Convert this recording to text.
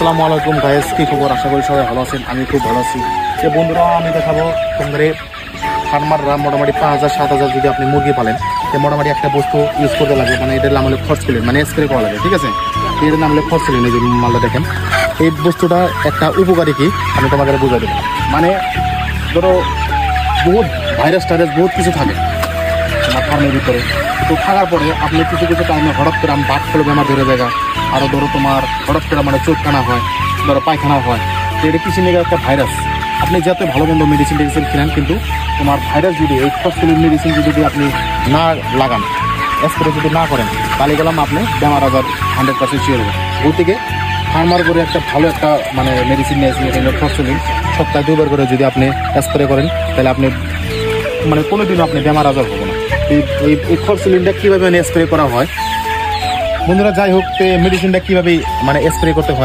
আসসালামু আলাইকুম গাইস, কি খবর? আশা করি সবাই ভালো আছেন। আমি খুব ভালো আছি। যে বন্ধুরা, আমি দেখাবো তোমাদের ফার্মাররা মোটামুটি 5,000-7,000 যদি আপনি মুরগি পালেন, তো মোটামুটি একটা বস্তু ইউজ করতে লাগে, মানে এটার নাম হলো ফসফেলিন, মানে স্প্রে করা লাগে, ঠিক আছে? এটার নাম হলো ফসফেলিন। এই যে মালটা দেখেন, এই বস্তুটা একটা উপকারী কি আমি তোমাকে বুঝাই দেবো। মানে ধরো বহুত ভাইরাস টাইরাস বহুত কিছু থাকে তোমার ফার্মের ভিতরে, তো থাকার পরে আপনি কিছু কিছু টাইমে হঠাৎ করে বাদ ফলে বেমার ধরে জায়গা, আরও ধরো তোমার হঠাৎ করে মানে চোখখানা হয়, ধরো পায়খানা হয়, তো এটা কিছু নিয়ে একটা ভাইরাস। আপনি যাতে ভালো মন্দ মেডিসিন টেডিসিন কিনেন, কিন্তু তোমার ভাইরাস যদি এই ফসফেলিন মেডিসিন যদি আপনি না লাগান, স্প্রে যদি না করেন, তাহলে গেলাম আপনি বেমার আজার 100% শিওর হবে। ওই থেকে ফার্মার করে একটা ভালো একটা মানে মেডিসিন নিয়েছি, এটা হলো ফসফেলিন। সপ্তাহে 2বার করে যদি আপনি স্প্রে করেন, তাহলে আপনি মানে কোনোদিনও আপনি বেমার আজার হবো না। এই ফসফেলিনটা কীভাবে মানে স্প্রে করা হয় বন্ধুরা, যাই হোক, মেডিসিনটা কীভাবে মানে স্প্রে করতে হয়